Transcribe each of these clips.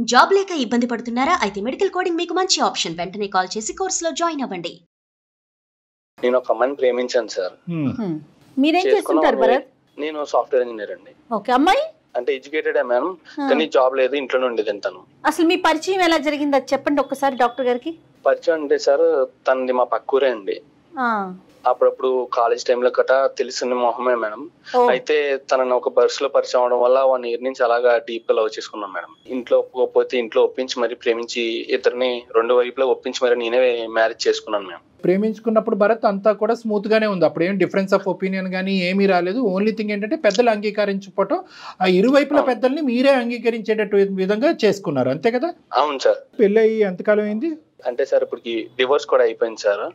Job లేక ఇబ్బంది పడుతున్నారా? అయితే మెడికల్ కోడింగ్ మీకు మంచి ఆప్షన్. వెంటనే కాల్ చేసి కోర్సులో జాయిన్ అవ్వండి. నేను ఒక అమ్మాయిని ప్రేమించాను సార్. మీరేం చేస్తుంటారు భరత్? నేను సాఫ్ట్వేర్ ఇంజనీర్ అండి. ఓకే, అమ్మాయి అంటే ఎడ్యుకేటెడ్ మేడం, కానీ జాబ్ లేదు, ఇంట్లోనే ఉండేది తను. అసలు మీ పరిచయం ఎలా జరిగింది అది చెప్పండి ఒక్కసారి డాక్టర్ గారికి. పరిచయం అంటే సార్, తనది మా పక్కూరే అండి. అప్పుడప్పుడు కాలేజ్ టైంలో గట్రా తెలిసిన మొహమే మేడం. అయితే తనని ఒక బస్ లో పరిచయం అవడం వల్ల 1 year నుంచి అలాగా డీప్ గా లవ్ చేసుకున్నాం మేడం. ఇంట్లో ఒప్పుకోకపోతే ఇంట్లో ఒప్పించి మరి ప్రేమించి ఇద్దరిని 2 వైపులా ఒప్పించి మరి నేనే మ్యారేజ్ చేసుకున్నాను మేడం. ప్రేమించుకున్నప్పుడు భరత్ అంతా కూడా స్మూత్ గానే ఉంది. అప్పుడు ఏం డిఫరెన్స్ ఆఫ్ ఒపీనియన్ కానీ ఏమీ రాలేదు. ఓన్లీ థింగ్ ఏంటంటే పెద్దలు అంగీకరించకపోవటం, ఆ ఇరువైపుల పెద్దల్ని మీరే అంగీకరించేటట్టు విధంగా చేసుకున్నారు, అంతే కదా? అవును సార్. పెళ్ళి అయ్యి ఎంతకాలం అయింది? అంటే సార్ ఇప్పటికి డివోర్స్ కూడా అయిపోయింది సార్.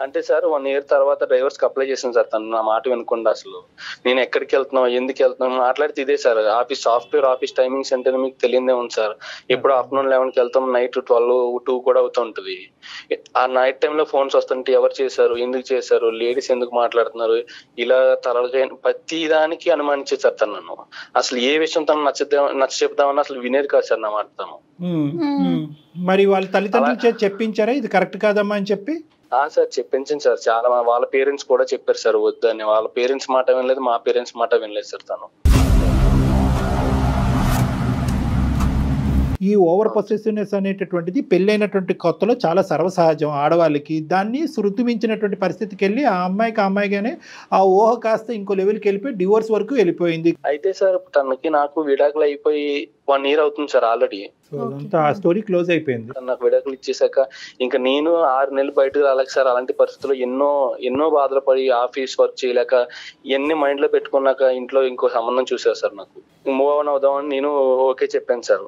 అంటే సార్ 1 year తర్వాత డైవర్స్ కి అప్లై చేసాను సార్. తను నా మాట వినకుండా అసలు నేను ఎక్కడికి వెళ్తున్నావు, ఎందుకు వెళ్తున్నావు మాట్లాడితే ఇదే sir. Office software office timings అంటే మీకు తెలియదే ఉంది సార్. ఎప్పుడు ఆఫ్టర్నూన్ 11కి వెళ్తాం, నైట్ 12-2 కూడా అవుతుంటది. ఆ నైట్ టైంలో ఫోన్స్ వస్తుంటే ఎవరు చేశారు, ఎందుకు చేశారు, లేడీస్ ఎందుకు మాట్లాడుతున్నారు, ఇలా తలలు ప్రతి దానికి అనుమానించేసారు తను నన్ను. అసలు ఏ విషయం తను నచ్చ చెప్తామని అసలు వినేది కాదు సార్ నా మాట తను. మరి వాళ్ళ తల్లిదండ్రులు చెప్పించారా ఇది కరెక్ట్ కాదమ్మా అని చెప్పి? సార్ చెప్పించింది సార్. చాలా వాళ్ళ పేరెంట్స్ కూడా చెప్పారు సార్ వద్దని. వాళ్ళ పేరెంట్స్ మాట వినలేదు, మా పేరెంట్స్ మాట వినలేదు సార్ తను. ఈ ఓవర్ పొసెసివ్నెస్ అనేటటువంటిది పెళ్ళైనటువంటి కొత్తలో చాలా సర్వసహజం ఆడవాళ్ళకి. దాన్ని శృతిమించినటువంటి పరిస్థితికి వెళ్ళి ఆ అమ్మాయిగానే ఆ ఊహ కాస్త ఇంకో లెవెల్కి వెళ్ళిపోయి డివోర్స్ వరకు వెళ్ళిపోయింది. అయితే సార్ తనకి నాకు విడాకులు అయిపోయి 1 year అవుతుంది సార్ ఆల్రెడీ. ఆ స్టోరీ క్లోజ్ అయిపోయింది. నాకు విడాకులు ఇచ్చేసాక ఇంకా నేను 6 నెలలు బయటకు రాలేక సార్. అలాంటి పరిస్థితుల్లో ఎన్నో బాధలు పడి ఆఫీస్ వర్క్ చేయలేక ఇవన్నీ మైండ్ లో పెట్టుకున్నాక ఇంట్లో ఇంకో సంబంధం చూసారు సార్. నాకు మూవ్ ఆన్ అవుదామని నేను ఓకే చెప్పాను సార్.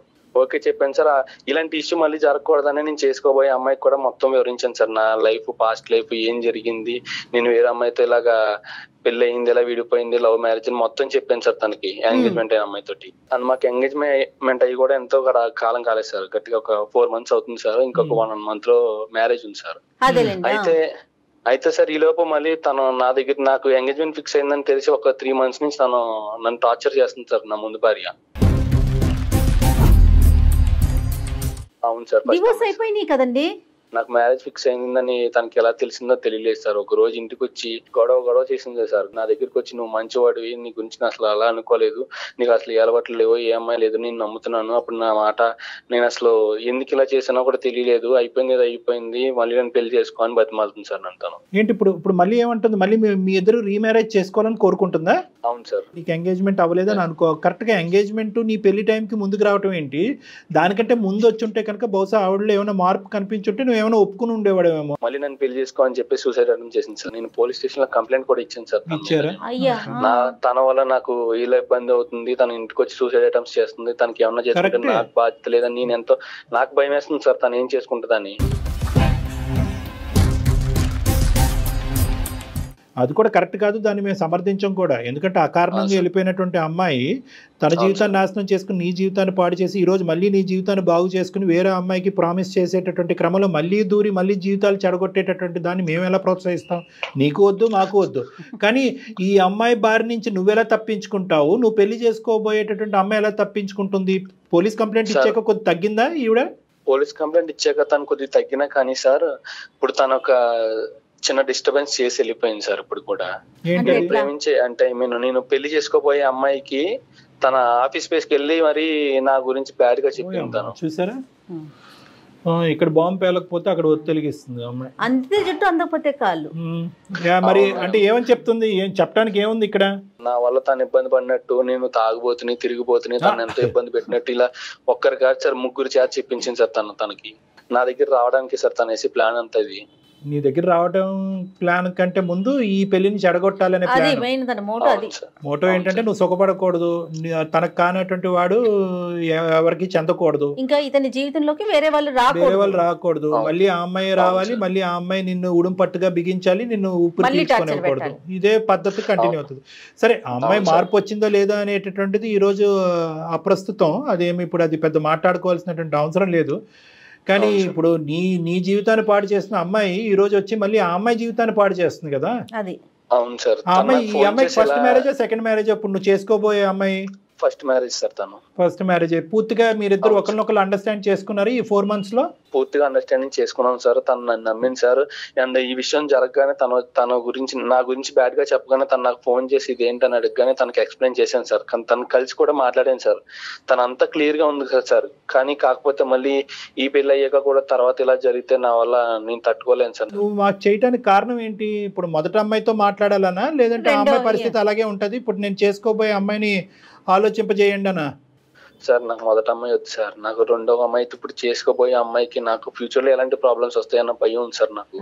ఇలాంటి ఇష్యూ మళ్ళీ జరగకూడదని నేను చేసుకోబోయే అమ్మాయికి కూడా మొత్తం వివరించాను సార్. నా లైఫ్, పాస్ట్ లైఫ్ ఏం జరిగింది, నేను వేరే అమ్మాయితో ఇలాగా పెళ్లి అయింది, ఇలా విడిపోయింది, లవ్ మ్యారేజ్ అని మొత్తం చెప్పాను సార్ తనకి. ఎంగేజ్మెంట్ అయిన అమ్మాయితోటి. అండ్ మాకు ఎంగేజ్మెంట్ అయ్యి కూడా ఎంతో కాలం కాలేదు సార్. గట్టిగా ఒక 4 months అవుతుంది సార్. ఇంకొక 1 month లో మ్యారేజ్ ఉంది సార్. అయితే సార్ ఈ లోపు మళ్ళీ తను నా దగ్గర నాకు ఎంగేజ్మెంట్ ఫిక్స్ అయిందని తెలిసి ఒక 3 months నుంచి తను నన్ను టార్చర్ చేస్తుంది సార్, నా ముందు భార్య. అవును సార్. డివోర్స్ అయిపోయినాయి కదండి. నాకు మ్యారేజ్ ఫిక్స్ అయిందని తనకి ఎలా తెలిసిందో తెలియలేదు సార్. ఒక రోజు ఇంటికి వచ్చి గొడవ చేసింది సార్. నా దగ్గరికి వచ్చి నువ్వు మంచివాడివి, నీ గురించి అసలు అలా అనుకోలేదు, నీకు అసలు ఏ అలవాట్లు లేవు, ఏ అమ్మాయి లేదు, నేను నమ్ముతున్నాను. అప్పుడు నా మాట నేను అసలు ఎందుకు ఇలా చేసానో కూడా తెలియలేదు, అయిపోయింది మళ్ళీ నేను పెళ్లి చేసుకో అని బతిమాలుతుంది సార్ నన్ను తను. ఏంటి ఇప్పుడు మళ్ళీ ఏమంటుంది? మళ్ళీ మీ ఇద్దరు రీమ్యారేజ్ చేసుకోవాలని కోరుకుంటుందా? అవును సార్. నీకు ఎంగేజ్మెంట్ అవ్వలేదని అనుకో, కరెక్ట్ గా ఎంగేజ్మెంట్ నీ పెళ్లి టైంకి ముందుకు రావటం ఏంటి? దానికంటే ముందు వచ్చి ఉంటే కనుక బహుశా ఆవిడలో ఏమైనా మార్పు కనిపించుంటే నువ్వు ఏమైనా ఒప్పుకుని ఉండేవాడేమో. మళ్ళీ నన్ను పెళ్లి చేసుకో అని చెప్పి సూసైడ్ అటెంప్ట్ చేసింది సార్. నేను పోలీస్ స్టేషన్ లో కంప్లైంట్ కూడా ఇచ్చాను సార్. తన వల్ల నాకు ఇలా ఇబ్బంది అవుతుంది, తన ఇంటికి వచ్చి సూసైడ్ అటెంప్ట్స్ చేస్తుంది, తనకి ఏమన్నా చేసుకుంటే నాకు బాధ్యత లేదని నాకు భయం వేస్తుంది సార్ తను ఏం చేసుకుంటుందని. అది కూడా కరెక్ట్ కాదు, దాన్ని మేము సమర్థించం కూడా. ఎందుకంటే అకారణంగా వెళ్ళిపోయినటువంటి అమ్మాయి తన జీవితాన్ని నాశనం చేసుకుని నీ జీవితాన్ని పాడు చేసి ఈరోజు మళ్ళీ నీ జీవితాన్ని బాగు చేసుకుని వేరే అమ్మాయికి ప్రామిస్ చేసేటటువంటి క్రమంలో మళ్ళీ దూరి మళ్ళీ జీవితాలు చెడగొట్టేటటువంటి దాన్ని మేము ఎలా ప్రోత్సహిస్తాం? నీకు వద్దు, మాకు వద్దు. కానీ ఈ అమ్మాయి బారి నుంచి నువ్వెలా తప్పించుకుంటావు? నువ్వు పెళ్లి చేసుకోబోయేటటువంటి అమ్మాయి ఎలా తప్పించుకుంటుంది? పోలీస్ కంప్లైంట్ ఇచ్చాక కొద్ది తగ్గిందా ఈవిడ? పోలీస్ కంప్లైంట్ ఇచ్చాక తను కొద్దిగా తగ్గినా కానీ సార్ ఇప్పుడు తను ఒక చిన్న డిస్టర్బెన్స్ చేసి వెళ్ళిపోయింది సార్. ఇప్పుడు కూడా ప్రేమించే అంటే నేను పెళ్లి చేసుకోబోయే అమ్మాయికి తన ఆఫీస్ స్పేస్ కి వెళ్ళి మరి నా గురించి బ్యాడ్ గా చెప్పింది తను. చూసారా, ఇక్కడ బాంబు పేలకపోతే అక్కడ ఒత్తిలిగిస్తుంది అమ్మాయి. అంతే జుట్టు అందకపోతే కాళ్ళు. మరి అంటే ఏమని చెప్తుంది? ఏం చెప్పడానికి ఏముంది ఇక్కడ? నా వల్ల తను ఇబ్బంది పడినట్టు, నేను తాగుబోతుని తిరిగిపోతుని, తను ఎంతో ఇబ్బంది పెట్టినట్టు ఇలా ఒక్కరి కాదు సార్ 3 చేత చెప్పించింది సార్ తనకి. నా దగ్గర రావడానికి సార్ తన వేసి ప్లాన్ అంతా ఇది. నీ దగ్గర రావడం ప్లాన్ కంటే ముందు ఈ పెళ్లిని చెడగొట్టాలనే మోటో ఏంటంటే నువ్వు సుఖపడకూడదు, తనకు కానటువంటి వాడు ఎవరికి చెందకూడదు, ఇంకా ఇతని జీవితంలోకి వేరే వాళ్ళు రాకూడదు, మళ్ళీ ఆ అమ్మాయి రావాలి, మళ్ళీ ఆ అమ్మాయి నిన్ను ఉడుం పట్టుగా బిగించాలి, నిన్ను ఊపిరి పీల్చుకోనివ్వకూడదు. ఇదే పద్ధతి కంటిన్యూ అవుతుంది. సరే, ఆ అమ్మాయి మార్పు వచ్చిందో లేదో అనేటటువంటిది ఈ రోజు అప్రస్తుతం. అదేమి ఇప్పుడు అది పెద్ద మాట్లాడుకోవాల్సినటువంటి అవసరం లేదు. కానీ ఇప్పుడు నీ జీవితాన్ని పాడు చేస్తున్న అమ్మాయి ఈ రోజు వచ్చి మళ్ళీ ఆ అమ్మాయి జీవితాన్ని పాడు చేస్తుంది కదా. అవును సార్. ఈ అమ్మాయి ఫస్ట్ మ్యారేజ్ సెకండ్ మ్యారేజ్ అప్పుడు నువ్వు చేసుకోబోయే అమ్మాయి ఫస్ట్ మ్యారేజ్ సార్. తను ఫస్ట్ మ్యారేజ్. పూర్తిగా మీరిద్దరు ఒకరినొకరు అండర్స్టాండ్ చేసుకున్నారు ఈ 4 months లో? పూర్తిగా అండర్స్టాండింగ్ చేసుకున్నాను సార్. తను నన్ను నమ్మింది సార్. అండ్ ఈ విషయం జరగగానే తన గురించి నా గురించి బ్యాడ్ గా చెప్పగానే తను నాకు ఫోన్ చేసి ఇదేంటని అడగగానే తనకు ఎక్స్ప్లెయిన్ చేశాను సార్. కానీ తను కలిసి కూడా మాట్లాడాను సార్. తను అంతా క్లియర్ గా ఉంది కదా సార్. కానీ కాకపోతే మళ్ళీ ఈ పెళ్లి అయ్యాక కూడా తర్వాత ఇలా జరిగితే నా వల్ల నేను తట్టుకోలేను సార్. నువ్వు మాకు చేయడానికి కారణం ఏంటి? ఇప్పుడు మొదటి అమ్మాయితో మాట్లాడాలనా, లేదంటే ఆ అమ్మాయి పరిస్థితి అలాగే ఉంటది, ఇప్పుడు నేను చేసుకోబోయే అమ్మాయిని ఆలోచింపజేయండి అనా? సార్ నాకు మొదటి అమ్మాయి వద్దు సార్. నాకు రెండవ అమ్మాయి ఇప్పుడు చేసుకోబోయే అమ్మాయికి నాకు ఫ్యూచర్ లో ఎలాంటి ప్రాబ్లమ్స్ వస్తాయన్న భయం ఉంది సార్ నాకు.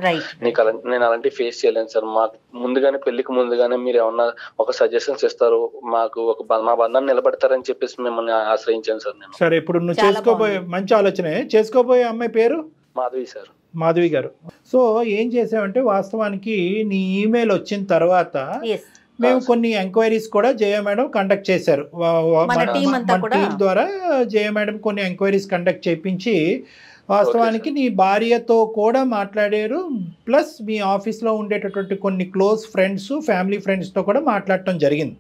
నేను అలాంటి ఫేస్ చేయలేను సార్. మాకు ముందుగానే పెళ్లికి ముందుగానే మీరు ఏమన్నా ఒక సజెషన్స్ ఇస్తారు, మాకు మా బంధాన్ని నిలబడతారని చెప్పేసి మిమ్మల్ని ఆశ్రయించాను సార్ నేను. సరే, ఇప్పుడు నువ్వు చేసుకోబోయే మంచి ఆలోచనే. చేసుకోబోయే అమ్మాయి పేరు మాధవి సార్. మాధవి గారు. సో ఏం చేసావంటే, వాస్తవానికి నీ ఈమెయిల్ వచ్చిన తర్వాత మేము కొన్ని ఎంక్వైరీస్ కూడా జయ మేడం కండక్ట్ చేశారు. మన టీం ద్వారా జయ మేడం కొన్ని ఎంక్వైరీస్ కండక్ట్ చేయించి వాస్తవానికి నీ భార్యతో కూడా మాట్లాడారు. ప్లస్ మీ ఆఫీస్లో ఉండేటటువంటి కొన్ని క్లోజ్ ఫ్రెండ్స్, ఫ్యామిలీ ఫ్రెండ్స్తో కూడా మాట్లాడటం జరిగింది.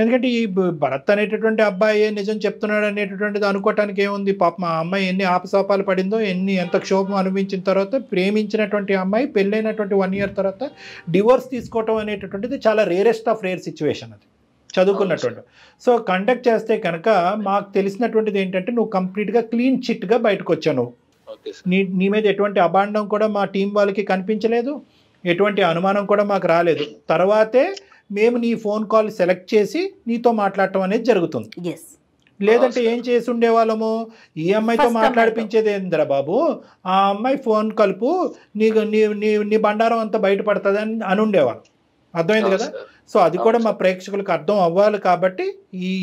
ఎందుకంటే ఈ భరత్ అనేటటువంటి అబ్బాయి నిజం చెప్తున్నాడు అనేటటువంటిది అనుకోవటానికి ఏముంది? పాప మా అమ్మాయి ఎన్ని ఆపసాపాలు పడిందో, ఎంత క్షోభం అనుభవించిన తర్వాత ప్రేమించినటువంటి అమ్మాయి పెళ్ళైనటువంటి 1 year తర్వాత డివోర్స్ తీసుకోవటం అనేటటువంటిది చాలా రేరెస్ట్ ఆఫ్ రేర్ సిచ్యువేషన్. అది చదువుకున్నటువంటి. సో కండక్ట్ చేస్తే కనుక మాకు తెలిసినటువంటిది ఏంటంటే, నువ్వు కంప్లీట్గా క్లీన్ చిట్గా బయటకు వచ్చావు. నీ మీద ఎటువంటి అభాండం కూడా మా టీం వాళ్ళకి కనిపించలేదు, ఎటువంటి అనుమానం కూడా మాకు రాలేదు. తర్వాతే మేము నీ ఫోన్ కాల్ సెలెక్ట్ చేసి నీతో మాట్లాడటం అనేది జరుగుతుంది. లేదంటే ఏం చేసి ఉండేవాళ్ళము, ఈ అమ్మాయితో మాట్లాడిపించేది ఏందిరా బాబు, ఆ అమ్మాయి ఫోన్ కలుపు, నీ బండారం అంతా బయటపడుతుంది అని ఉండేవాళ్ళం. అర్థమైంది కదా? సో అది కూడా మా ప్రేక్షకులకు అర్థం అవ్వాలి కాబట్టి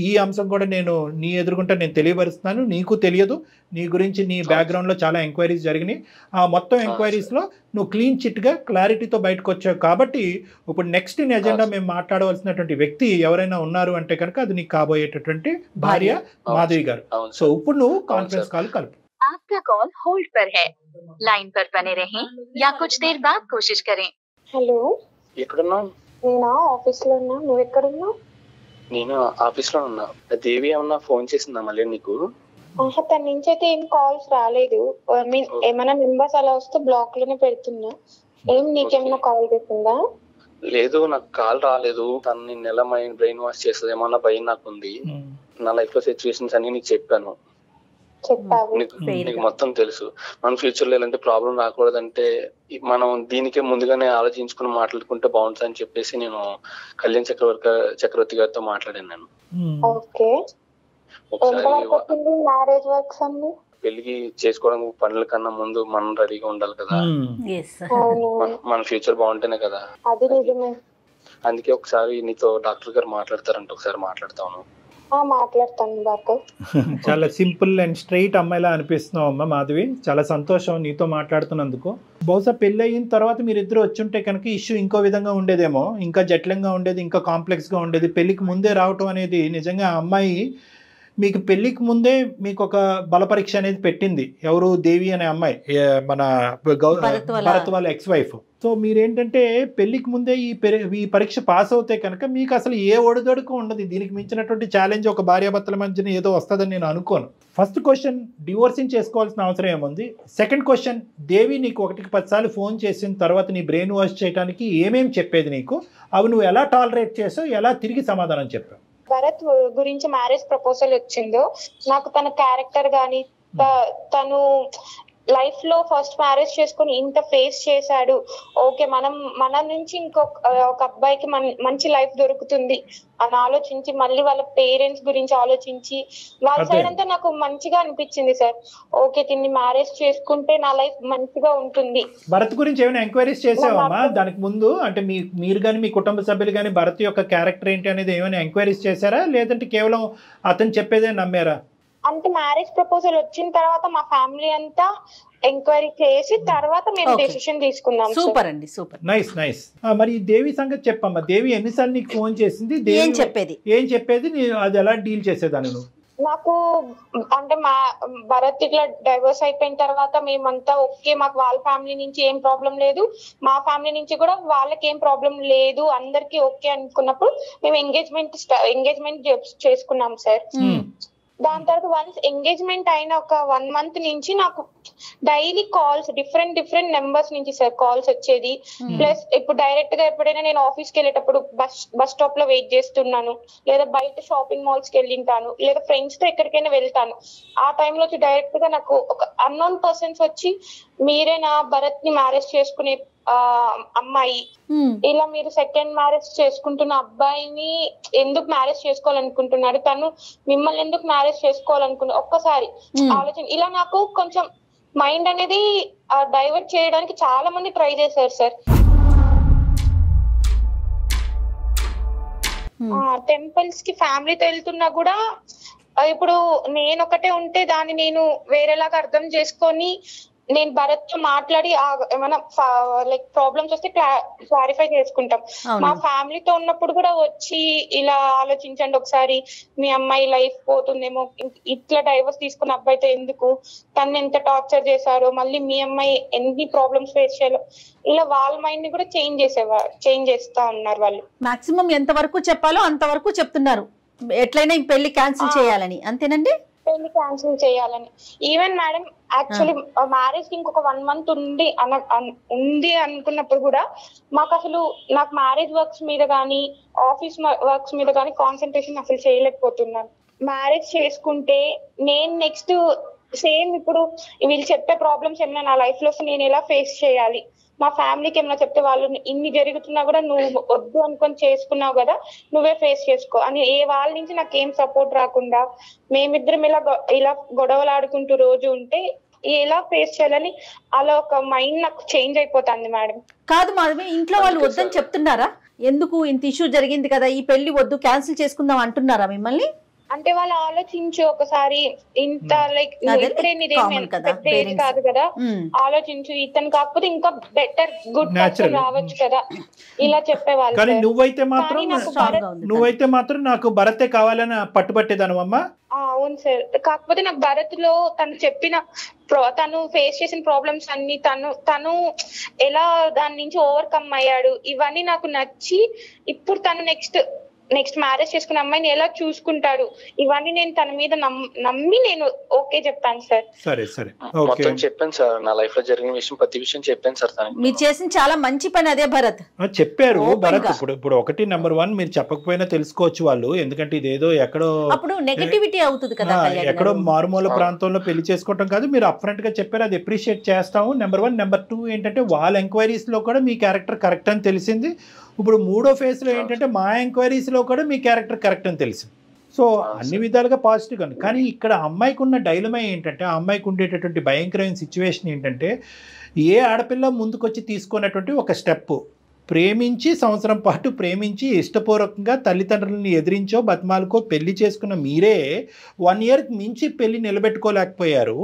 ఈ అంశం కూడా నేను నీ ఎదురుగుంటే నేను తెలియపరుస్తున్నాను. నీకు తెలియదు, నీ గురించి నీ బ్యాక్గ్రౌండ్లో చాలా ఎంక్వైరీస్ జరిగినాయి. ఆ మొత్తం ఎంక్వైరీస్లో నువ్వు క్లీన్ చిట్గా క్లారిటీతో బయటకు వచ్చావు. కాబట్టి ఇప్పుడు నెక్స్ట్ ఇన్ ఎజెండా మేము మాట్లాడవలసినటువంటి వ్యక్తి ఎవరైనా ఉన్నారు అంటే కనుక అది నీకు కాబోయేటటువంటి భార్య మాధవి గారు. సో ఇప్పుడు నువ్వు కాన్ఫరెన్స్ కాల్ కలుపు. आपका कॉल होल्ड पर है, लाइन पर बने रहें या कुछ देर बाद कोशिश करें. హలో, ఎక్కడున్నావు? నేనా ఆఫీస్ లో ఉన్నా. నువ్వు ఎక్కడున్నావు? నేను ఆఫీస్ లో ఉన్నా. దేవి ఏమన్నా ఫోన్ చేసిందా మళ్ళీ నీకు? తన నుంచి అయితే ఏం కాల్స్ రాలేదు. ఏమైనా మెంబర్స్ అలా వస్తే బ్లాక్ లోనే పెడుతున్నా. నీకేమైనా కాల్ చేసిందా? లేదు, నాకు కాల్ రాలేదు. తను నిన్న ఎలా బ్రెయిన్ వాష్ చేస్తుందేమో అన్న భయం నాకు ఉంది. నా లైఫ్ లో సిచ్యువేషన్స్ అన్ని నీకు చెప్పాను. నీకు మొత్తం తెలుసు. మన ఫ్యూచర్ లో ఎలాంటి ప్రాబ్లం రాకూడదంటే మనం దీనికే ముందుగానే ఆలోచించుకుని మాట్లాడుకుంటే బాగుంటుంది అని చెప్పేసి నేను కళ్యాణ్ చక్రవర్తి గారితో మాట్లాడాను. నేను పెళ్లికి చేసుకోవడం పనుల కన్నా ముందు మనం రెడీగా ఉండాలి కదా. మన ఫ్యూచర్ బాగుంటేనే కదా. అందుకే ఒకసారి నీతో డాక్టర్ గారు మాట్లాడతారంటే ఒకసారి మాట్లాడతాను. చాలా సింపుల్ అండ్ స్ట్రైట్ అమ్మాయిలా అనిపిస్తున్నావు అమ్మ మాధవి. చాలా సంతోషం నీతో మాట్లాడుతున్నందుకు. బహుశా పెళ్ళి అయిన తర్వాత మీరిద్దరు వచ్చుంటే కనుక ఇష్యూ ఇంకో విధంగా ఉండేదేమో, ఇంకా జటిలంగా ఉండేది, ఇంకా కాంప్లెక్స్గా ఉండేది. పెళ్లికి ముందే రావటం అనేది నిజంగా ఆ అమ్మాయి మీకు పెళ్లికి ముందే మీకు ఒక బల పరీక్ష అనేది పెట్టింది. ఎవరు? దేవి అనే అమ్మాయి, మన భరత్ వాళ్ళ ఎక్స్ వైఫ్. సో మీరేంటంటే పెళ్లికి ముందే ఈ పరీక్ష పాస్ అవుతే కనుక మీకు అసలు ఏ ఒడిదొడుకు ఉండదు. దీనికి మించినటువంటి ఛాలెంజ్ ఒక భార్యాభర్తల మధ్యన ఏదో వస్తుందని నేను అనుకోను. ఫస్ట్ క్వశ్చన్, డివోర్సింగ్ చేసుకోవాల్సిన అవసరం ఏముంది? సెకండ్ క్వశ్చన్, దేవి నీకు 1కి 10 సార్లు ఫోన్ చేసిన తర్వాత నీ బ్రెయిన్ వాష్ చేయడానికి ఏమేమి చెప్పేది నీకు? అవి నువ్వు ఎలా టాలరేట్ చేసావు, ఎలా తిరిగి సమాధానం చెప్పావు? భరత్ గురించి మ్యారేజ్ ప్రపోజల్ వచ్చిందో నాకు తన క్యారెక్టర్ గానీ, తను లైఫ్ లో ఫస్ట్ మ్యారేజ్ చేసుకుని ఇంత ఫేస్ చేశాడు, ఓకే మన నుంచి ఒక అబ్బాయికి మంచి లైఫ్ దొరుకుతుంది అని ఆలోచించి, మళ్ళీ వాళ్ళ పేరెంట్స్ గురించి ఆలోచించి, వాళ్ళ సైడ్ అంతా నాకు మంచిగా అనిపించింది సార్. ఓకే, తిన్ని మ్యారేజ్ చేసుకుంటే నా లైఫ్ మంచిగా ఉంటుంది. భరత్ గురించి ఏమైనా ఎంక్వైరీస్ చేసావమ్మా దానికి ముందు? అంటే మీరు కానీ మీ కుటుంబ సభ్యులు కానీ భరత్ యొక్క క్యారెక్టర్ ఏంటి అనేది ఏమైనా ఎంక్వైరీస్ చేశారా, లేదంటే కేవలం అతను చెప్పేదే నమ్మారా? అంటే మ్యారేజ్ ప్రపోజల్ వచ్చిన తర్వాత మా ఫ్యామిలీ అంతా ఎంక్వైరీ చేసి తర్వాత మేము డెసిషన్ తీసుకున్నాం. సూపర్ అండి, సూపర్, నైస్ నైస్. మరి దేవి సంగతి చెప్పమ్మా. దేవి ఎన్నిసార్లు నీకు ఫోన్ చేసింది? ఏం చెప్పేది అది ఎలా డీల్ చేసేదాన్ని నువ్వు? నాకు అంటే మా భరత్ ఇట్లా డైవర్స్ అయిపోయిన తర్వాత మేమంతా ఓకే, మాకు వాళ్ళ ఫ్యామిలీ నుంచి ఏం ప్రాబ్లం లేదు, మా ఫ్యామిలీ నుంచి కూడా వాళ్ళకి ఏం ప్రాబ్లం లేదు, అందరికి ఓకే అనుకున్నప్పుడు మేము ఎంగేజ్మెంట్ చేసుకున్నాం సార్. దాని తర్వాత వన్స్ ఎంగేజ్మెంట్ అయిన ఒక 1 month నుంచి నాకు డైలీ కాల్స్ డిఫరెంట్ నెంబర్స్ నుంచి సార్ కాల్స్ వచ్చేది. ప్లస్ ఇప్పుడు డైరెక్ట్ గా ఎప్పుడైనా నేను ఆఫీస్కి వెళ్ళేటప్పుడు బస్ స్టాప్ లో వెయిట్ చేస్తున్నాను, లేదా బయట షాపింగ్ మాల్స్ కి వెళ్ళింటాను, లేదా ఫ్రెండ్స్ తో ఎక్కడికైనా వెళ్తాను, ఆ టైంలో వచ్చి డైరెక్ట్ గా నాకు ఒక అన్నోన్ పర్సన్స్ వచ్చి మీరే నా భరత్ ని మ్యారేజ్ చేసుకునే అమ్మాయి, ఇలా మీరు సెకండ్ మ్యారేజ్ చేసుకుంటున్న అబ్బాయిని ఎందుకు మ్యారేజ్ చేసుకోవాలనుకుంటున్నాడు, తను మిమ్మల్ని ఎందుకు మ్యారేజ్ చేసుకోవాలనుకున్నా ఒక్కసారి ఆలోచన. ఇలా నాకు కొంచెం మైండ్ అనేది డైవర్ట్ చేయడానికి చాలా మంది ట్రై చేశారు సార్. టెంపుల్స్ కి ఫ్యామిలీతో వెళ్తున్నా కూడా ఇప్పుడు నేను ఒకటే ఉంటే దాన్ని నేను వేరేలాగా అర్థం చేసుకొని నేను భరత్ తో మాట్లాడి ఏమైనా లైక్ ప్రాబ్లమ్స్ వస్తే క్లారిఫై చేసుకుంటాం. మా ఫ్యామిలీతో ఉన్నప్పుడు కూడా వచ్చి ఇలా ఆలోచించండి ఒకసారి, మీ అమ్మాయి లైఫ్ పోతుందేమో, ఇట్లా డైవర్స్ తీసుకున్న అబ్బాయితో ఎందుకు, తను ఎంత టార్చర్ చేశారో, మళ్ళీ మీ అమ్మాయి ఎన్ని ప్రాబ్లమ్స్ ఫేస్ చేయాలో, ఇలా వాళ్ళ మైండ్ ని కూడా చేంజ్ చేస్తా ఉన్నారు వాళ్ళు. మాక్సిమం ఎంత వరకు చెప్పాలో అంతవరకు చెప్తున్నారు, ఎట్లయినా ఈ పెళ్లి క్యాన్సిల్ చేయాలని, అంతేనండి? పెళ్లి క్యాన్సిల్ చేయాలని. ఈవెన్ మేడం యాక్చువల్లీ మ్యారేజ్ కి ఇంకొక 1 month ఉంది అనుకున్నప్పుడు కూడా మాకు అసలు నాకు మ్యారేజ్ వర్క్స్ మీద కానీ ఆఫీస్ వర్క్స్ మీద కానీ కాన్సన్ట్రేషన్ అసలు చేయలేకపోతున్నాను. మ్యారేజ్ చేసుకుంటే నేను నెక్స్ట్ సేమ్ ఇప్పుడు వీళ్ళు చెప్పే ప్రాబ్లమ్స్ ఏమైనా నా లైఫ్ లో నేను ఎలా ఫేస్ చేయాలి, మా ఫ్యామిలీకి ఏమైనా చెప్తే వాళ్ళు ఇన్ని జరుగుతున్నా కూడా నువ్వు వద్దు అనుకొని చేసుకున్నావు కదా, నువ్వే ఫేస్ చేసుకో అని వాళ్ళ నుంచి నాకు ఏం సపోర్ట్ రాకుండా మేమిద్దరం ఇలా గొడవలు ఆడుకుంటూ రోజు ఉంటే ఎలా ఫేస్ చేయాలని అలా ఒక మైండ్ నాకు చేంజ్ అయిపోతుంది మేడం. కాదు మాధవి, ఇంట్లో వాళ్ళు వద్దని చెప్తున్నారా? ఎందుకు ఇంత ఇష్యూ జరిగింది కదా, ఈ పెళ్లి వద్దు క్యాన్సిల్ చేసుకుందాం అంటున్నారా మిమ్మల్ని? అంటే వాళ్ళు ఆలోచించు ఒకసారి, ఇంత లైక్ ఇప్పుడే కాదు కదా, ఆలోచించు, ఇతను కాకపోతే ఇంకా బెటర్ గుడ్ పర్సన్ రావచ్చు కదా, ఇలా చెప్పేవాళ్ళు. కానీ నువ్వైతే మాత్రం నాకు భరతే కావాలని పట్టుబట్టేదానమ్మా. అవును సార్, కాకపోతే నాకు భరత్ లో తను ఫేస్ చేసిన ప్రాబ్లమ్స్ అన్ని తను ఎలా దాని నుంచి ఓవర్కమ్ అయ్యాడు, ఇవన్నీ నాకు నచ్చి ఇప్పుడు తను నెక్స్ట్ మ్యారేజ్ చేసుకున్న అమ్మాయిని ఎలా చూసుకుంటాడు, ఇవన్నీ నేను తన మీద నమ్మి నేను ఓకే చెప్పాను సార్. సరే మొత్తం చెప్పాను సార్, నా లైఫ్ లో జరిగిన విషయం ప్రతి విషయం చెప్పాను సార్. మీరు చేసిన చాలా మంచి పని అదే భరత్. చెప్పారు భరత్. ఇప్పుడు ఒకటి నెంబర్ 1 మీరు చెప్పకపోయినా తెలుసుకోవచ్చు వాళ్ళు, ఎందుకంటే ఇదేదో ఎక్కడో అప్పుడు నెగటివిటీ అవుతుంది కదా, ఎక్కడో మారుమూల ప్రాంతంలో పెళ్లి చేసుకోవటం కాదు, మీరు అప్ఫ్రంట్ గా చెప్పారు, అది అప్రిషియేట్ చేస్తాము. నెంబర్ 1. నెంబర్ 2 ఏంటంటే వాళ్ళ ఎంక్వైరీస్ లో కూడా మీ క్యారెక్టర్ కరెక్ట్ అని తెలిసింది. ఇప్పుడు 3వ ఫేజ్ లో ఏంటంటే మా ఎంక్వైరీస్ లో కూడా మీ క్యారెక్టర్ కరెక్ట్ అని తెలిసింది. సో అన్ని విధాలుగా పాజిటివ్ గా. కానీ ఇక్కడ అమ్మాయికి ఉన్న డైలమా ఏంటంటే, ఆ అమ్మాయికి ఉండేటటువంటి భయంకరమైన సిచ్యువేషన్ ఏంటంటే, ఏ ఆడపిల్ల ముందుకొచ్చి తీసుకున్నటువంటి ఒక స్టెప్, ప్రేమించి సంవత్సరం పాటు ప్రేమించి ఇష్టపూర్వకంగా తల్లిదండ్రులని ఎదిరించో బతిమాలకో పెళ్లి చేసుకున్న మీరే 1 year మించి పెళ్లి నిలబెట్టుకోలేకపోయారు.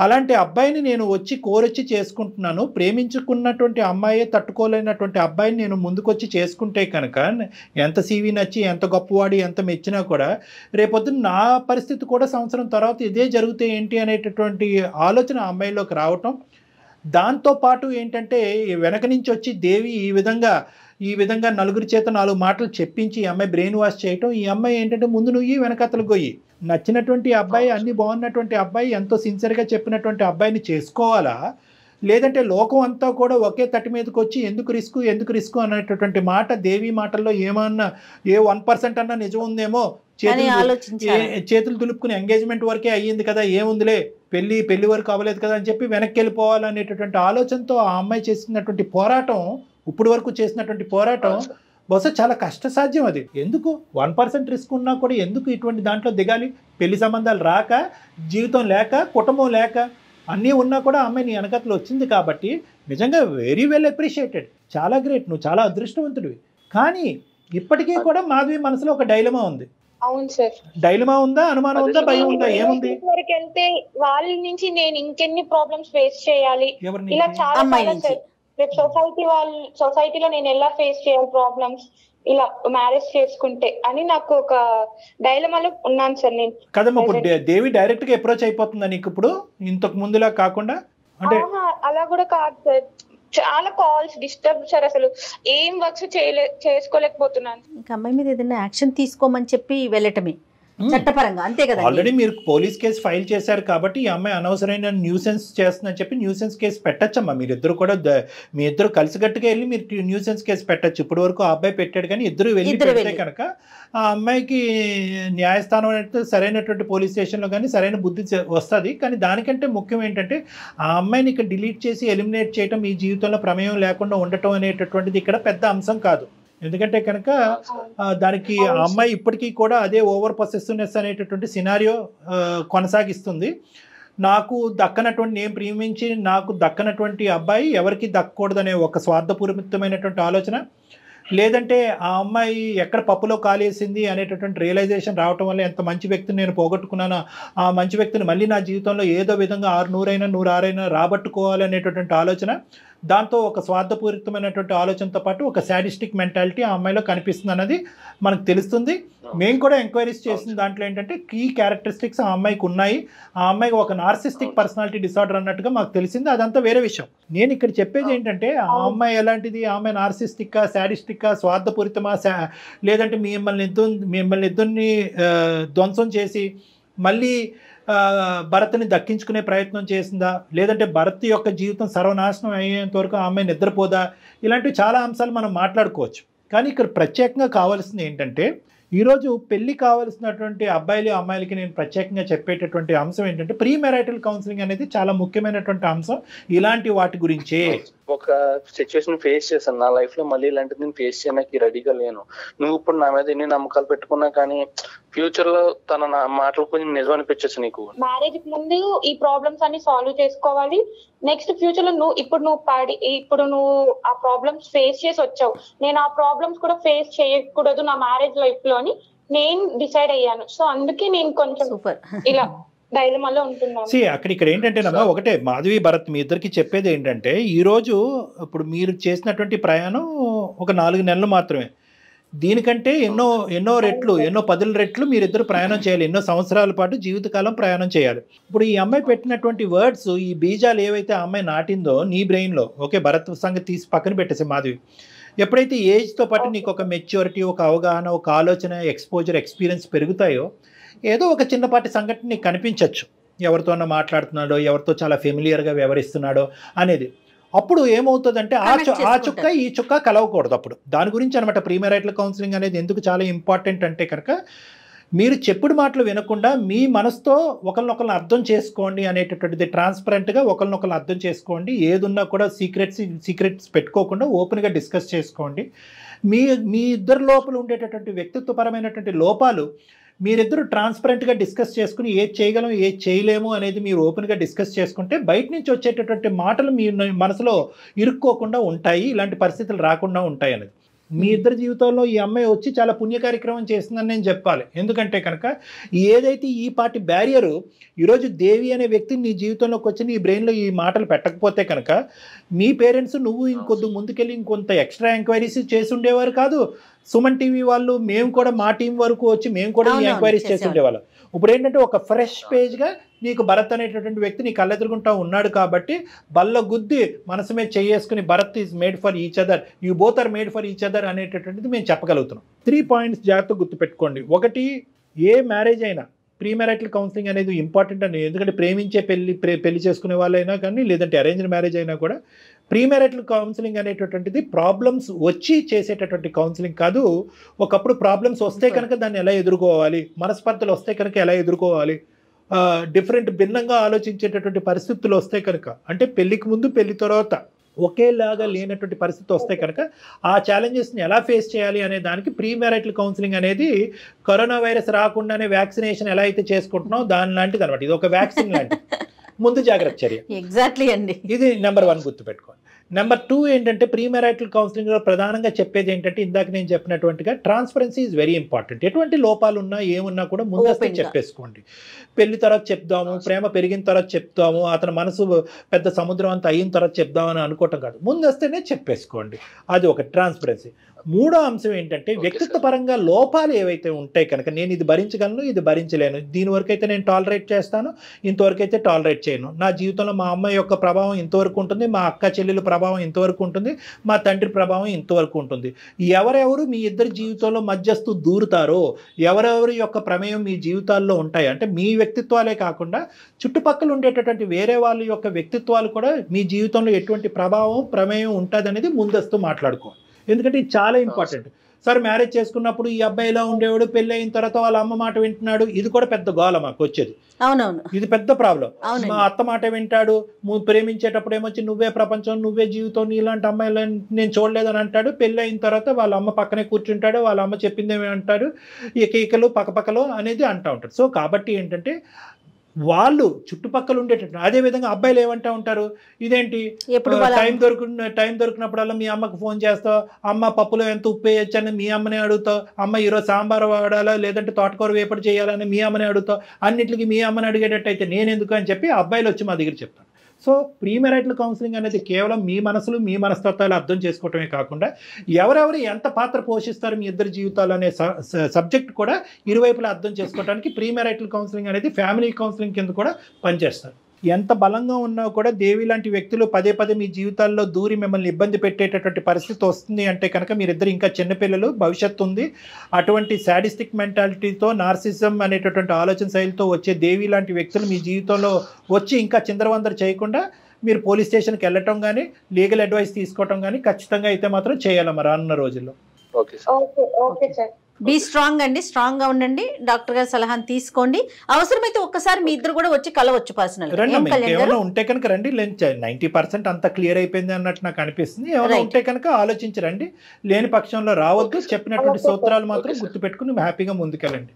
అలాంటి అబ్బాయిని నేను కోరొచ్చి చేసుకుంటున్నాను, ప్రేమించుకున్నటువంటి అమ్మాయే తట్టుకోలేనటువంటి అబ్బాయిని నేను ముందుకొచ్చి చేసుకుంటే కనుక ఎంత సీవీ నచ్చి ఎంత గొప్పవాడి ఎంత మెచ్చినా కూడా రేపొద్దున నా పరిస్థితి కూడా సంవత్సరం తర్వాత ఇదే జరిగితే ఏంటి అనేటటువంటి ఆలోచన ఆ అమ్మాయిలోకి రావటం. దాంతోపాటు ఏంటంటే వెనక నుంచి వచ్చి దేవి ఈ విధంగా నలుగురి చేత 4 మాటలు చెప్పించి ఈ అమ్మాయి బ్రెయిన్ వాష్ చేయటం. ఈ అమ్మాయి ఏంటంటే ముందు నువ్వు వెనకతలు గొయ్యి, నచ్చినటువంటి అబ్బాయి, అన్ని బాగున్నటువంటి అబ్బాయి, ఎంతో సిన్సియర్గా చెప్పినటువంటి అబ్బాయిని చేసుకోవాలా, లేదంటే లోకం అంతా కూడా ఒకే తట్టి మీదకి వచ్చి ఎందుకు రిస్క్ అనేటటువంటి మాట దేవి మాటల్లో ఏమన్నా 1% అన్నా నిజం ఉందేమో, చేతులు దులుపుకుని ఎంగేజ్మెంట్ వరకే అయ్యింది కదా, ఏముందిలే పెళ్లి వరకు అవ్వలేదు కదా అని చెప్పి వెనక్కి వెళ్ళిపోవాలనేటటువంటి ఆలోచనతో ఆ అమ్మాయి చేసినటువంటి పోరాటం, ఇప్పుడు వరకు చేసినటువంటి పోరాటం బహుశా చాలా కష్టసాధ్యం. అది ఎందుకు 1% రిస్క్ ఉన్నా కూడా ఎందుకు ఇటువంటి దాంట్లో దిగాలి? పెళ్లి సంబంధాలు రాక, జీవితం లేక, కుటుంబం లేక, అన్నీ ఉన్నా కూడా అమ్మాయి నీ వెనకతలు వచ్చింది కాబట్టి నిజంగా వెరీ వెల్ అప్రిషియేటెడ్, చాలా గ్రేట్, నువ్వు చాలా అదృష్టవంతుడివి. కానీ ఇప్పటికీ కూడా మాధవి మనసులో ఒక డైలమా ఉంది. అవును సార్, డైలమా ఉందా, అనుమానం ఉందా, భయం ఉందా, ఏముంది? వరకు వెళ్తే వాళ్ళ నుంచి నేను ఇంకెన్ని ప్రాబ్లమ్స్ ఫేస్ చేయాలి, ఇలా చాలా రేపు సొసైటీలో నేను ఎలా ఫేస్ చేయాలి ప్రాబ్లమ్స్, ఇలా మ్యారేజ్ చేసుకుంటే అని నాకు ఒక డైలమాలో ఉన్నాను సార్ నేను. కదమ్మా, ఇప్పుడు దేవి డైరెక్ట్ గా అప్రోచ్ అయిపోతుందా నీకు ఇప్పుడు ఇంతకు ముందులా కాకుండా? అంటే అలా కూడా కాదు సార్, చాలా కాల్స్ డిస్టర్బ్ సార్, అసలు ఏం వర్క్స్ చేసుకోలేకపోతున్నాను. ఇంకా అమ్మాయి మీద ఏదైనా యాక్షన్ తీసుకోమని చెప్పి వెళ్ళటమే చట్టపరంగా, అంతే కదా. ఆల్రెడీ మీరు పోలీస్ కేసు ఫైల్ చేశారు కాబట్టి ఈ అమ్మాయి అనవసరమైన న్యూసెన్స్ చేస్తుందని చెప్పి న్యూసెన్స్ కేసు పెట్టచ్చమ్మా. మీరిద్దరు కూడా మీ ఇద్దరు కలిసిగట్టుగా వెళ్ళి మీరు న్యూసెన్స్ కేసు పెట్టచ్చు. ఇప్పటి వరకు ఆ అబ్బాయి పెట్టాడు, కానీ ఇద్దరు వెళ్ళి పెడితే కనుక ఆ అమ్మాయికి న్యాయస్థానం అంటే సరైనటువంటి పోలీస్ స్టేషన్లో కానీ సరైన బుద్ధి వస్తుంది. కానీ దానికంటే ముఖ్యం ఏంటంటే ఆ అమ్మాయిని ఇక్కడ డిలీట్ చేసి ఎలిమినేట్ చేయడం, ఈ జీవితంలో ప్రమేయం లేకుండా ఉండటం అనేటటువంటిది ఇక్కడ పెద్ద అంశం కాదు. ఎందుకంటే కనుక దానికి ఆ అమ్మాయి ఇప్పటికీ కూడా అదే ఓవర్ పొసెసివ్నెస్ అనేటటువంటి సినారియో కొనసాగిస్తుంది. నాకు దక్కనటువంటి, నేను ప్రేమించి నాకు దక్కనటువంటి అబ్బాయి ఎవరికి దక్కకూడదనే ఒక స్వార్థపూరితమైనటువంటి ఆలోచన, లేదంటే ఆ అమ్మాయి ఎక్కడ పప్పులో కాలేసింది అనేటటువంటి రియలైజేషన్ రావటం వల్ల ఎంత మంచి వ్యక్తిని నేను పోగొట్టుకున్నానో ఆ మంచి వ్యక్తిని మళ్ళీ నా జీవితంలో ఏదో విధంగా 600 106 రాబట్టుకోవాలి అనేటటువంటి ఆలోచన, దాంతో ఒక స్వార్థపూరితమైనటువంటి ఆలోచనతో పాటు ఒక సాడిస్టిక్ మెంటాలిటీ ఆ అమ్మాయిలో కనిపిస్తుంది అన్నది మనకు తెలుస్తుంది. మేము కూడా ఎంక్వైరీస్ చేసిన దాంట్లో ఏంటంటే కీ క్యారెక్టరిస్టిక్స్ ఆ అమ్మాయికి ఉన్నాయి. ఆ అమ్మాయికి ఒక నార్సిస్టిక్ పర్సనాలిటీ డిసార్డర్ అన్నట్టుగా మాకు తెలిసింది. అదంతా వేరే విషయం. నేను ఇక్కడ చెప్పేది ఏంటంటే ఆ అమ్మాయి ఎలాంటిది, ఆ అమ్మాయి నార్సిస్టిక్కా, సాడిస్టిక్కా, స్వార్థపూరితమా, లేదంటే మిమ్మల్ని ఇద్దరిని ధ్వంసం చేసి మళ్ళీ భరత్ని దక్కించుకునే ప్రయత్నం చేసిందా, లేదంటే భరత్ యొక్క జీవితం సర్వనాశనం అయ్యేంత వరకు ఆ అమ్మాయి నిద్రపోదా, ఇలాంటివి చాలా అంశాలు మనం మాట్లాడుకోవచ్చు. కానీ ఇక్కడ ప్రత్యేకంగా కావాల్సింది ఏంటంటే ఈరోజు పెళ్లి కావాల్సినటువంటి అబ్బాయిలు అమ్మాయిలకి నేను ప్రత్యేకంగా చెప్పేటటువంటి అంశం ఏంటంటే ప్రీ మ్యారిటల్ కౌన్సిలింగ్ అనేది చాలా ముఖ్యమైనటువంటి అంశం. ఇలాంటి వాటి గురించే ఒక సిచ్యువేషన్ ఫేస్ చేశాను నా లైఫ్ లో, మళ్ళీ ఇలాంటిది నేను ఫేస్ చేయడానికి రెడీగా లేను. నువ్వు ఇప్పుడు నా మీద ఎన్ని నమ్మకాలు పెట్టుకున్నా కానీ ఫ్యూచర్ లో తన మాటలు కొంచెం నిజం అనిపించచ్చు నీకు. మ్యారేజ్ కి ముందు ఈ ప్రాబ్లమ్స్ అన్ని సాల్వ్ చేసుకోవాలి. నెక్స్ట్ ఫ్యూచర్ లో ఇప్పుడు నువ్వు ఆ ప్రాబ్లమ్స్ ఫేస్ చేసి వచ్చావు, నేను ఆ ప్రాబ్లమ్స్ కూడా ఫేస్ చేయకూడదు నా మ్యారేజ్ లైఫ్ లో అని నేను డిసైడ్ అయ్యాను. సో అందుకే నేను కొంచెం ఇలా డైలమాలో ఉంటున్నాను. ఇక్కడ ఏంటంటేనమ్మా, ఒకటే మాధవి భరత్ మీ ఇద్దరికి చెప్పేది ఏంటంటే ఈరోజు ఇప్పుడు మీరు చేసినటువంటి ప్రయాణం ఒక 4 నెలలు మాత్రమే. దీనికంటే ఎన్నో 10 రెట్లు మీరిద్దరు ప్రయాణం చేయాలి. ఎన్నో సంవత్సరాల పాటు జీవితకాలం ప్రయాణం చేయాలి. ఇప్పుడు ఈ అమ్మాయి పెట్టినటువంటి వర్డ్స్, ఈ బీజాలు ఏవైతే ఆ అమ్మాయి నాటిందో నీ బ్రెయిన్లో, ఓకే భరత్ సంగతి తీసి పక్కన పెట్టేసి మాధవి, ఎప్పుడైతే ఏజ్తో పాటు నీకు ఒక మెచ్యూరిటీ, ఒక అవగాహన, ఒక ఆలోచన, ఎక్స్పోజర్, ఎక్స్పీరియన్స్ పెరుగుతాయో ఏదో ఒక చిన్నపాటి సంఘటన నీకు కనిపించవచ్చు. ఎవరితోనో మాట్లాడుతున్నాడో, ఎవరితో చాలా ఫెమిలియర్గా వ్యవహరిస్తున్నాడో అనేది. అప్పుడు ఏమవుతుందంటే ఆ చుక్క ఈ చుక్క కలవకూడదు. అప్పుడు దాని గురించి అనమాట ప్రీ మ్యారిటల్ కౌన్సిలింగ్ అనేది ఎందుకు చాలా ఇంపార్టెంట్ అంటే కనుక మీరు చెప్పుడు మాటలు వినకుండా మీ మనసుతో ఒకరినొకరిని అర్థం చేసుకోండి అనేటటువంటిది, ట్రాన్స్పరెంట్గా ఒకరినొకరిని అర్థం చేసుకోండి. ఏదున్నా కూడా సీక్రెట్స్ పెట్టుకోకుండా ఓపెన్గా డిస్కస్ చేసుకోండి. మీ ఇద్దరు లోపల ఉండేటటువంటి వ్యక్తిత్వపరమైనటువంటి లోపాలు మీరిద్దరు ట్రాన్స్పరెంట్గా డిస్కస్ చేసుకుని ఏది చేయగలం ఏది చేయలేము అనేది మీరు ఓపెన్గా డిస్కస్ చేసుకుంటే బయట నుంచి వచ్చేటటువంటి మాటలు మీ మనసులో ఇరుక్కోకుండా ఉంటాయి, ఇలాంటి పరిస్థితులు రాకుండా ఉంటాయి అనేది. మీ ఇద్దరి జీవితంలో ఈ అమ్మాయి వచ్చి చాలా పుణ్య కార్యక్రమం చేస్తుందని నేను చెప్పాలి. ఎందుకంటే కనుక ఏదైతే ఈ పార్టీ బ్యారియరు ఈరోజు దేవి అనే వ్యక్తి నీ జీవితంలోకి వచ్చి నీ బ్రెయిన్లో ఈ మాటలు పెట్టకపోతే కనుక మీ పేరెంట్స్ నువ్వు ఇంకొద్దు ముందుకెళ్ళి ఇంకొంత ఎక్స్ట్రా ఎంక్వైరీస్ చేసి ఉండేవారు కాదు. సుమన్ టీవీ వాళ్ళు మేము కూడా మా టీం వరకు వచ్చి మేము కూడా ఈ ఎంక్వైరీస్ చేసి ఉండేవాళ్ళం. ఇప్పుడు ఏంటంటే ఒక ఫ్రెష్ పేజ్గా నీకు భరత్ అనేటటువంటి వ్యక్తి నీ కళ్ళెదురుగుంటా ఉన్నాడు కాబట్టి బల్ల గుద్ది మనసు మీద చేసుకుని Bharat is made for each other, you both are made for each other అనేటటువంటిది మేము చెప్పగలుగుతున్నాం. 3 పాయింట్స్ జాగ్రత్తగా గుర్తుపెట్టుకోండి. ఒకటి, ఏ మ్యారేజ్ అయినా ప్రీ మ్యారిటల్ కౌన్సిలింగ్ అనేది ఇంపార్టెంట్ అని. ఎందుకంటే ప్రేమించే పెళ్లి చేసుకునే వాళ్ళైనా కానీ లేదంటే అరేంజ్డ్ మ్యారేజ్ అయినా కూడా ప్రీ మ్యారిటల్ కౌన్సిలింగ్ అనేటటువంటిది ప్రాబ్లమ్స్ వచ్చి చేసేటటువంటి కౌన్సిలింగ్ కాదు. ఒకప్పుడు ప్రాబ్లమ్స్ వస్తే కనుక దాన్ని ఎలా ఎదుర్కోవాలి, మనస్పర్ధలు వస్తే కనుక ఎలా ఎదుర్కోవాలి, భిన్నంగా ఆలోచించేటటువంటి పరిస్థితులు వస్తే కనుక, అంటే పెళ్లికి ముందు పెళ్లి తర్వాత ఒకేలాగా లేనటువంటి పరిస్థితి వస్తే కనుక ఆ ఛాలెంజెస్ని ఎలా ఫేస్ చేయాలి అనే దానికి ప్రీ మ్యారిటల్ కౌన్సిలింగ్ అనేది కరోనా వైరస్ రాకుండానే వ్యాక్సినేషన్ ఎలా అయితే చేసుకుంటున్నాం దాని లాంటిది అనమాట. ఇది ఒక వ్యాక్సిన్ లాంటిది, ముందు జాగ్రత్త చర్య. ఎగ్జాక్ట్లీ అండి, ఇది నెంబర్ 1 గుర్తుపెట్టుకోండి. నెంబర్ 2 ఏంటంటే ప్రీ మ్యారిటల్ కౌన్సిలింగ్లో ప్రధానంగా చెప్పేది ఏంటంటే ఇందాక నేను చెప్పినటువంటిగా ట్రాన్స్పరెన్సీ ఈజ్ వెరీ ఇంపార్టెంట్. ఎటువంటి లోపాలు ఉన్నా ఏమున్నా కూడా ముందస్తు చెప్పేసుకోండి. పెళ్లి తర్వాత చెప్దాము, ప్రేమ పెరిగిన తర్వాత చెప్తాము, అతని మనసు పెద్ద సముద్రం అంతా అయిన తర్వాత చెప్దామని అనుకోవటం కాదు, ముందస్తేనే చెప్పేసుకోండి. అది ఒక ట్రాన్స్పరెన్సీ. మూడో అంశం ఏంటంటే వ్యక్తిత్వ పరంగా లోపాలు ఏవైతే ఉంటాయి కనుక నేను ఇది భరించగలను, ఇది భరించలేను, దీని వరకు అయితే నేను టాలరేట్ చేస్తాను, ఇంతవరకు అయితే టాలరేట్ చేయను, నా జీవితంలో మా అమ్మ యొక్క ప్రభావం ఇంతవరకు ఉంటుంది, మా అక్క చెల్లెల ప్రభావం ఇంతవరకు ఉంటుంది, మా తండ్రి ప్రభావం ఇంతవరకు ఉంటుంది. ఎవరెవరు మీ ఇద్దరి జీవితంలో మధ్యస్థు దూరుతారో, ఎవరెవరి యొక్క ప్రమేయం మీ జీవితాల్లో ఉంటాయి అంటే మీ వ్యక్తిత్వాలే కాకుండా చుట్టుపక్కల ఉండేటటువంటి వేరే వాళ్ళ యొక్క వ్యక్తిత్వాలు కూడా మీ జీవితంలో ఎటువంటి ప్రభావం ప్రమేయం ఉంటుంది అనేది ముందస్తు మాట్లాడుకోవాలి. ఎందుకంటే ఇది చాలా ఇంపార్టెంట్. సార్ మ్యారేజ్ చేసుకున్నప్పుడు ఈ అబ్బాయి ఇలా ఉండేవాడు, పెళ్ళి అయిన తర్వాత వాళ్ళ అమ్మ మాట వింటున్నాడు, ఇది కూడా పెద్ద గోల మాకు వచ్చేది. అవునవును, ఇది పెద్ద ప్రాబ్లం. మా అత్త మాట వింటాడు, ప్రేమించేటప్పుడు ఏమొచ్చి నువ్వే ప్రపంచం, నువ్వే జీవితం, ఇలాంటి అమ్మాయిలు నేను చూడలేదని అంటాడు. పెళ్ళి అయిన తర్వాత వాళ్ళ అమ్మ పక్కనే కూర్చుంటాడు, వాళ్ళ అమ్మ చెప్పిందేమి అంటాడు, ఈకలు పక్కపక్కలో అనేది అంటూ ఉంటాడు. సో కాబట్టి ఏంటంటే వాళ్ళు చుట్టుపక్కల ఉండేటట్టు. అదేవిధంగా అబ్బాయిలు ఏమంటూ ఉంటారు, ఇదేంటి టైం దొరికినప్పుడల్లా మీ అమ్మకు ఫోన్ చేస్తావు, అమ్మ పప్పులో ఎంత ఉప్పు వేయచ్చు అని మీ అమ్మనే అడుగుతావు, అమ్మ ఈరోజు సాంబార్ వాడాలా లేదంటే తోటకూర వేపడి చేయాలని మీ అమ్మనే అడుగుతావు, అన్నింటికి మీ అమ్మని అడిగేటట్టు అయితే నేనెందుకు అని చెప్పి అబ్బాయిలు వచ్చి మా దగ్గర చెప్తాను. సో ప్రీమెరైటల్ కౌన్సిలింగ్ అనేది కేవలం మీ మనసులు మీ మనస్తత్వాలు అర్థం చేసుకోవటమే కాకుండా ఎవరెవరు ఎంత పాత్ర పోషిస్తారు మీ ఇద్దరి జీవితాలు అనే సబ్జెక్ట్ కూడా ఇరువైపులా అర్థం చేసుకోవడానికి ప్రీమెరైటల్ కౌన్సిలింగ్ అనేది ఫ్యామిలీ కౌన్సిలింగ్ కింద కూడా పనిచేస్తారు. ఎంత బలంగా ఉన్నా కూడా దేవి లాంటి వ్యక్తులు పదే పదే మీ జీవితాల్లో దూరి మిమ్మల్ని ఇబ్బంది పెట్టేటటువంటి పరిస్థితి వస్తుంది అంటే కనుక మీరిద్దరు ఇంకా చిన్నపిల్లలు, భవిష్యత్తు ఉంది. అటువంటి శాడిస్టిక్ మెంటాలిటీతో, నార్సిజం అనేటటువంటి ఆలోచన శైలితో వచ్చే దేవి లాంటి వ్యక్తులు మీ జీవితంలో వచ్చి ఇంకా చిందరవందర చేయకుండా మీరు పోలీస్ స్టేషన్కి వెళ్ళటం కానీ లీగల్ అడ్వైస్ తీసుకోవటం కానీ ఖచ్చితంగా అయితే మాత్రం చేయాలమ్మా రానున్న రోజుల్లో. Okay sir. బీ స్ట్రాంగ్ అండి, స్ట్రాంగ్ గా ఉండండి, డాక్టర్ గారి సలహాను తీసుకోండి. అవసరమైతే ఒక్కసారి మీ ఇద్దరు కూడా వచ్చి కలవచ్చు పర్సనల్. ఏమైనా ఉంటే కనుక రండి. 90% అంతా క్లియర్ అయిపోయింది అన్నట్టు నాకు అనిపిస్తుంది. ఏమైనా ఉంటే కనుక ఆలోచించరండి, లేని పక్షంలో రావద్దు. చెప్పినటువంటి సూత్రాలు మాత్రం గుర్తు పెట్టుకుని హ్యాపీగా ముందుకెళ్ళండి.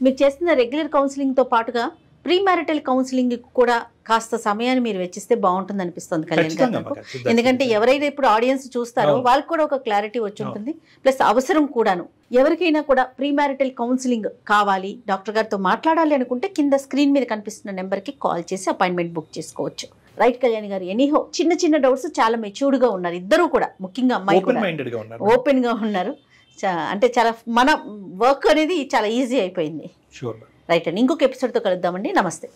మీరు చేస్తున్న రెగ్యులర్ కౌన్సిలింగ్ తో పాటుగా ప్రీ మ్యారిటల్ కౌన్సిలింగ్ కూడా కాస్త సమయాన్ని మీరు వెచ్చిస్తే బాగుంటుంది అనిపిస్తుంది కళ్యాణ్ గారు. ఎందుకంటే ఎవరైనా ఇప్పుడు ఆడియన్స్ చూస్తారో వాళ్ళకి కూడా ఒక క్లారిటీ వచ్చి ఉంటుంది, ప్లస్ అవసరం కూడాను. ఎవరికైనా కూడా ప్రీ మ్యారిటల్ కౌన్సిలింగ్ కావాలి, డాక్టర్ గారితో మాట్లాడాలి అనుకుంటే కింద స్క్రీన్ మీద కనిపిస్తున్న నెంబర్కి కాల్ చేసి అపాయింట్మెంట్ బుక్ చేసుకోవచ్చు. రైట్ కళ్యాణ్ గారు, ఎనీహో చిన్న చిన్న డౌట్స్ చాలా మెచ్యూర్డ్ గా ఉన్నారు ఇద్దరు కూడా, ముఖ్యంగా అమ్మాయి కూడా ఓపెన్ గా ఉన్నారు. అంటే చాలా మన వర్క్ అనేది చాలా ఈజీ అయిపోయింది. రైట్ అండి, ఇంకొక ఎపిసోడ్తో కలుద్దామండి. నమస్తే.